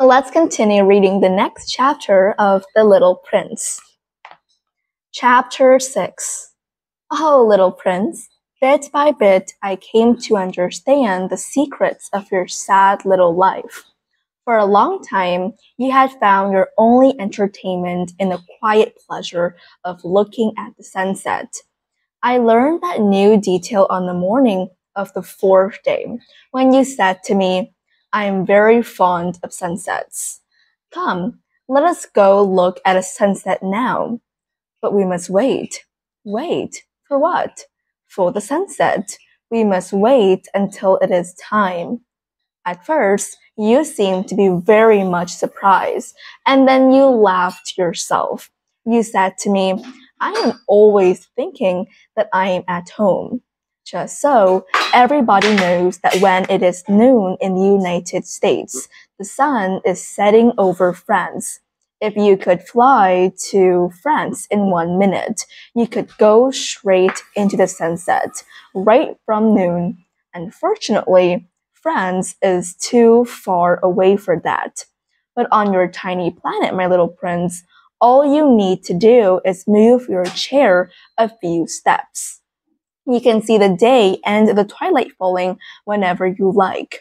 Let's continue reading the next chapter of The Little Prince. Chapter 6. Oh, little prince, bit by bit I came to understand the secrets of your sad little life. For a long time, you had found your only entertainment in the quiet pleasure of looking at the sunset. I learned that new detail on the morning of the fourth day, when you said to me, I am very fond of sunsets. Come, let us go look at a sunset now. But we must wait. Wait, for what? For the sunset. We must wait until it is time. At first, you seemed to be very much surprised, and then you laughed to yourself. You said to me, I am always thinking that I am at home. Just so, everybody knows that when it is noon in the United States, the sun is setting over France. If you could fly to France in 1 minute, you could go straight into the sunset, right from noon. Unfortunately, France is too far away for that. But on your tiny planet, my little prince, all you need to do is move your chair a few steps. You can see the day and the twilight falling whenever you like.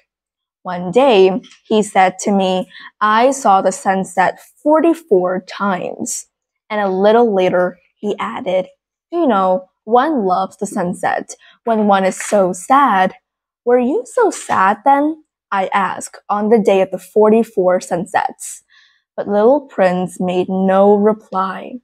One day, he said to me, I saw the sunset 44 times. And a little later, he added, you know, one loves the sunset when one is so sad. Were you so sad then? I asked on the day of the 44 sunsets. But little Prince made no reply.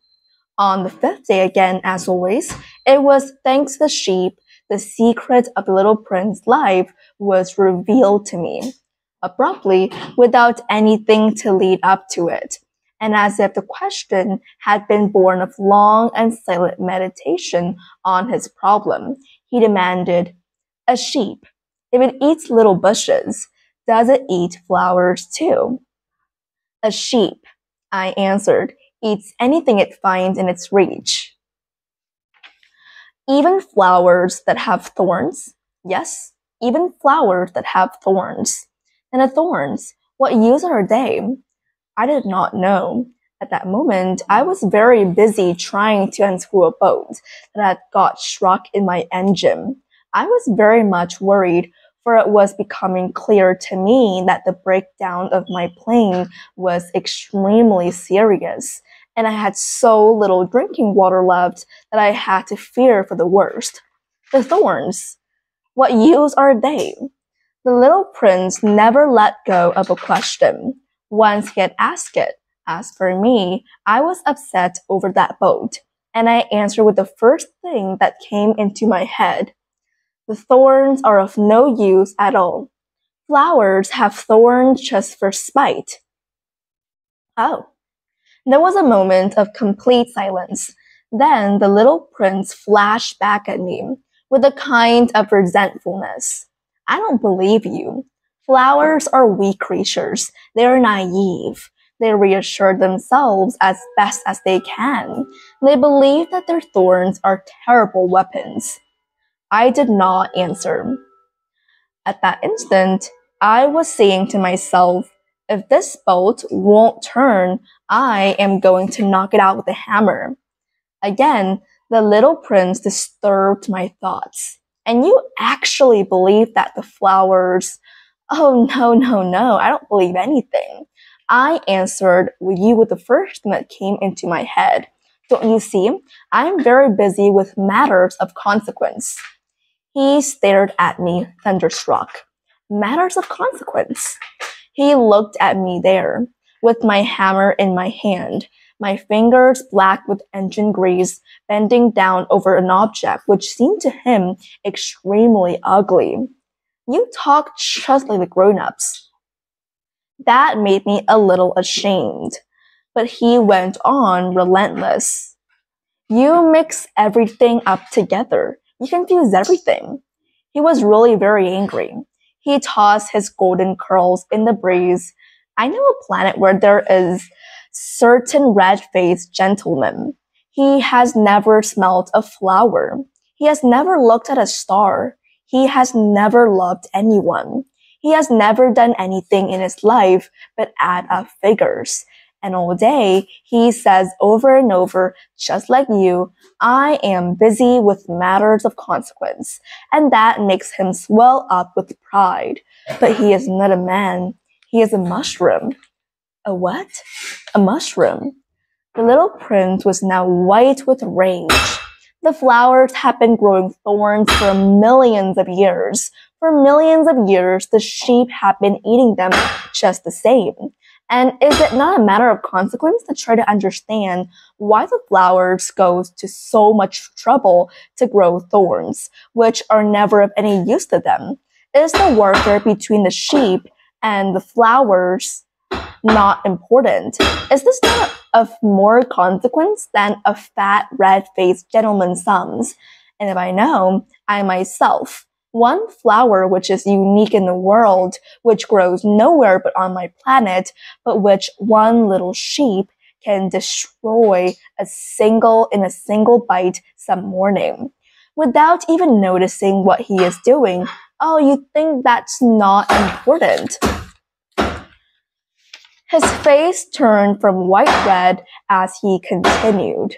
On the fifth day again, as always, it was thanks to the sheep, the secret of the little prince's life was revealed to me. Abruptly, without anything to lead up to it, and as if the question had been born of long and silent meditation on his problem, he demanded, a sheep, if it eats little bushes, does it eat flowers too? A sheep, I answered, eats anything it finds in its reach. Even flowers that have thorns? Yes, even flowers that have thorns. And the thorns, what use are they? I did not know. At that moment, I was very busy trying to unscrew a bolt that had got struck in my engine. I was very much worried, for it was becoming clear to me that the breakdown of my plane was extremely serious, and I had so little drinking water left that I had to fear for the worst. The thorns, what use are they? The little prince never let go of a question. Once he had asked it. As for me, I was upset over that boat, and I answered with the first thing that came into my head. The thorns are of no use at all. Flowers have thorns just for spite. Oh. There was a moment of complete silence. Then the little prince flashed back at me with a kind of resentfulness. I don't believe you. Flowers are weak creatures. They are naive. They reassure themselves as best as they can. They believe that their thorns are terrible weapons. I did not answer. At that instant, I was saying to myself, if this boat won't turn, I am going to knock it out with a hammer. Again, the little prince disturbed my thoughts. And you actually believe that the flowers... Oh, no, I don't believe anything. I answered you with the first thing that came into my head. Don't you see? I'm very busy with matters of consequence. He stared at me, thunderstruck. Matters of consequence. He looked at me there, with my hammer in my hand, my fingers black with engine grease, bending down over an object which seemed to him extremely ugly. You talk just like the grown-ups. That made me a little ashamed. But he went on relentless. You mix everything up together. You confuse everything. He was really very angry. He tossed his golden curls in the breeze. I know a planet where there is certain red-faced gentleman. He has never smelled a flower. He has never looked at a star. He has never loved anyone. He has never done anything in his life but add up figures. And all day, he says over and over, just like you, I am busy with matters of consequence. And that makes him swell up with pride. But he is not a man. He is a mushroom. A what? A mushroom. The little prince was now white with rage. The flowers had been growing thorns for millions of years. For millions of years, the sheep had been eating them just the same. And is it not a matter of consequence to try to understand why the flowers go to so much trouble to grow thorns, which are never of any use to them? Is the warfare between the sheep and the flowers not important? Is this not of more consequence than a fat, red-faced gentleman's sons? And if I know, I myself, one flower which is unique in the world, which grows nowhere but on my planet, but which one little sheep can destroy in a single bite some morning, without even noticing what he is doing. Oh, you think that's not important? His face turned from white red as he continued.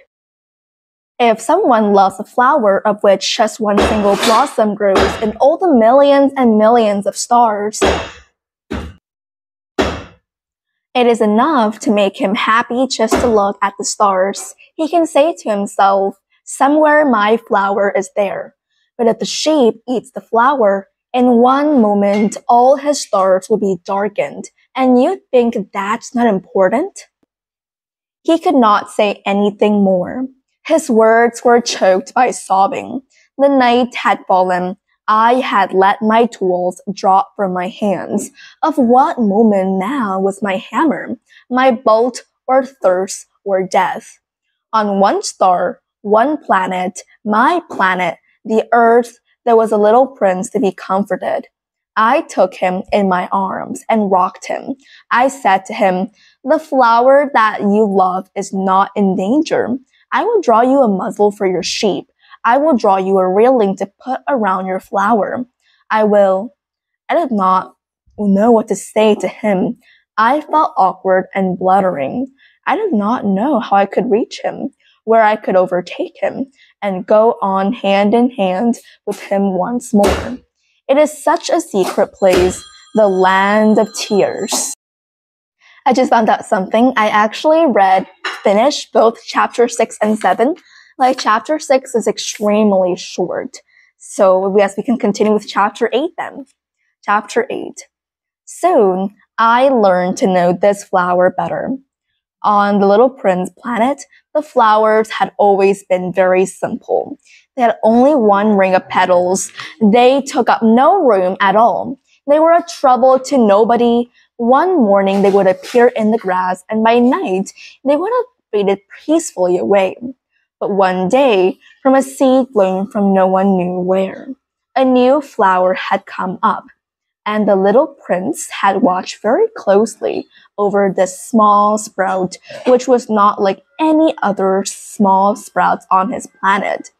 If someone loves a flower of which just one single blossom grows in all the millions and millions of stars, it is enough to make him happy just to look at the stars. He can say to himself, somewhere my flower is there. But if the sheep eats the flower, in one moment all his stars will be darkened. And you think that's not important? He could not say anything more. His words were choked by sobbing. The night had fallen. I had let my tools drop from my hands. Of what moment now was my hammer, my bolt, or thirst, or death? On one star, one planet, my planet, the earth, there was a little prince to be comforted. I took him in my arms and rocked him. I said to him, the flower that you love is not in danger. I will draw you a muzzle for your sheep. I will draw you a railing to put around your flower. I did not know what to say to him. I felt awkward and bluttering. I did not know how I could reach him, where I could overtake him, and go on hand in hand with him once more. It is such a secret place, the land of tears. I just found out something. I actually finished both chapter 6 and 7. Like, chapter 6 is extremely short. So yes, we can continue with chapter 8 then. Chapter 8. Soon, I learned to know this flower better. On the Little Prince planet, the flowers had always been very simple. They had only one ring of petals. They took up no room at all. They were a trouble to nobody. One morning they would appear in the grass, and by night they would have faded peacefully away. But one day, from a seed blown from no one knew where, a new flower had come up, and the little prince had watched very closely over this small sprout, which was not like any other small sprouts on his planet.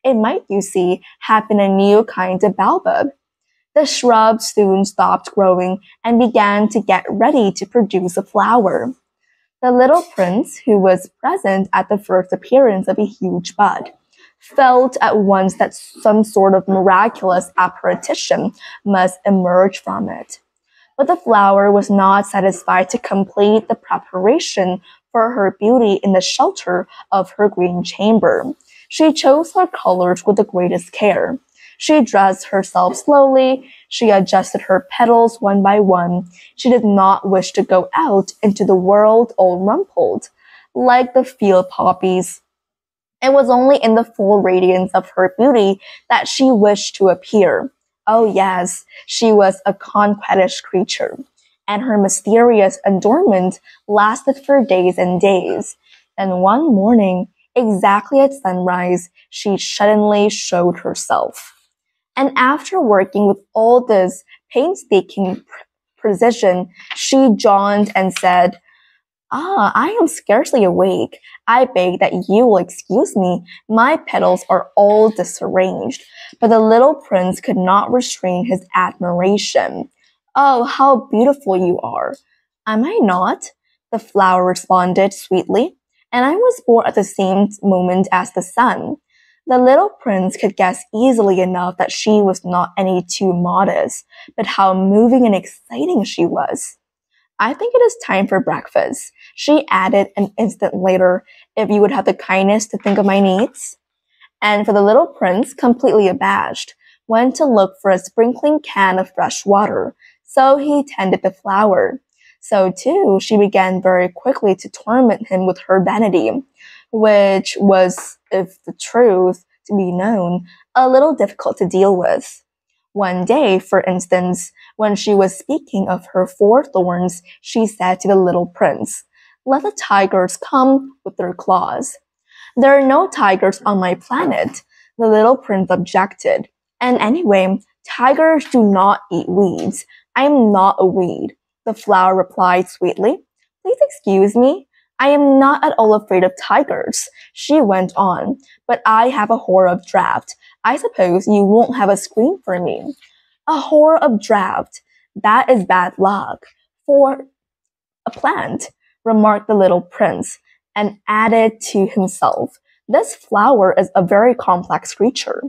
It might, you see, have been a new kind of baobab. The shrub soon stopped growing and began to get ready to produce a flower. The little prince, who was present at the first appearance of a huge bud, felt at once that some sort of miraculous apparition must emerge from it. But the flower was not satisfied to complete the preparation for her beauty in the shelter of her green chamber. She chose her colors with the greatest care. She dressed herself slowly. She adjusted her petals one by one. She did not wish to go out into the world all rumpled, like the field poppies. It was only in the full radiance of her beauty that she wished to appear. Oh yes, she was a coquettish creature, and her mysterious adornment lasted for days and days. And one morning, exactly at sunrise, she suddenly showed herself. And after working with all this painstaking precision, she yawned and said, I am scarcely awake. I beg that you will excuse me. My petals are all disarranged. But the little prince could not restrain his admiration. Oh, how beautiful you are. Am I not? The flower responded sweetly, and I was born at the same moment as the sun. The little prince could guess easily enough that she was not any too modest, but how moving and exciting she was. I think it is time for breakfast, she added an instant later, if you would have the kindness to think of my needs. And for the little prince, completely abashed, went to look for a sprinkling can of fresh water, so he tended the flower. So too, she began very quickly to torment him with her vanity, which was, if the truth to be known, a little difficult to deal with. One day, for instance, when she was speaking of her four thorns, she said to the little prince, "Let the tigers come with their claws." "There are no tigers on my planet," the little prince objected. "And anyway, tigers do not eat weeds. I am not a weed," the flower replied sweetly. "Please excuse me. I am not at all afraid of tigers," she went on, "but I have a horror of draught. I suppose you won't have a scream for me." "A horror of draught. That is bad luck for a plant," remarked the little prince, and added to himself, "This flower is a very complex creature.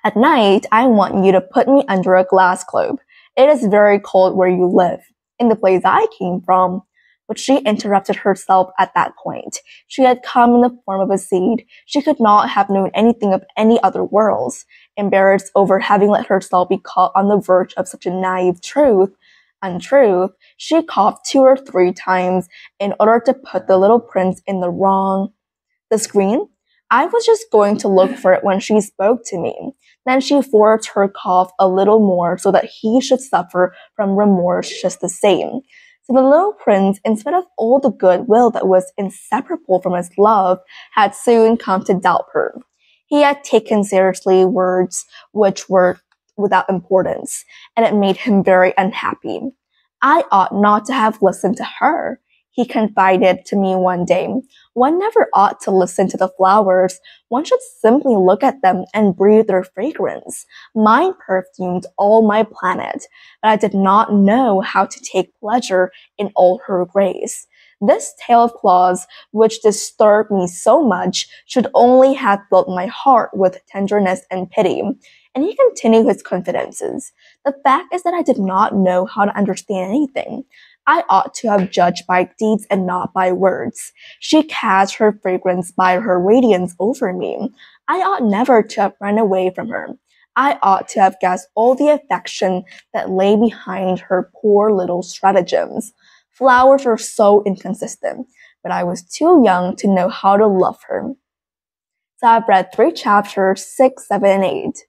At night, I want you to put me under a glass globe. It is very cold where you live, in the place I came from." But she interrupted herself at that point. She had come in the form of a seed. She could not have known anything of any other worlds. Embarrassed over having let herself be caught on the verge of such a naive untruth, she coughed 2 or 3 times in order to put the little prince in the screen. "I was just going to look for it when she spoke to me." Then she forced her cough a little more so that he should suffer from remorse just the same. So the little prince, in spite of all the goodwill that was inseparable from his love, had soon come to doubt her. He had taken seriously words which were without importance, and it made him very unhappy. "I ought not to have listened to her," he confided to me one day. "One never ought to listen to the flowers. One should simply look at them and breathe their fragrance. Mine perfumed all my planet, but I did not know how to take pleasure in all her grace. This tale of claws, which disturbed me so much, should only have filled my heart with tenderness and pity." And he continued his confidences. "The fact is that I did not know how to understand anything. I ought to have judged by deeds and not by words. She cast her fragrance by her radiance over me. I ought never to have run away from her. I ought to have guessed all the affection that lay behind her poor little stratagems. Flowers are so inconsistent, but I was too young to know how to love her." So I've read 3 chapters, 6, 7, and 8.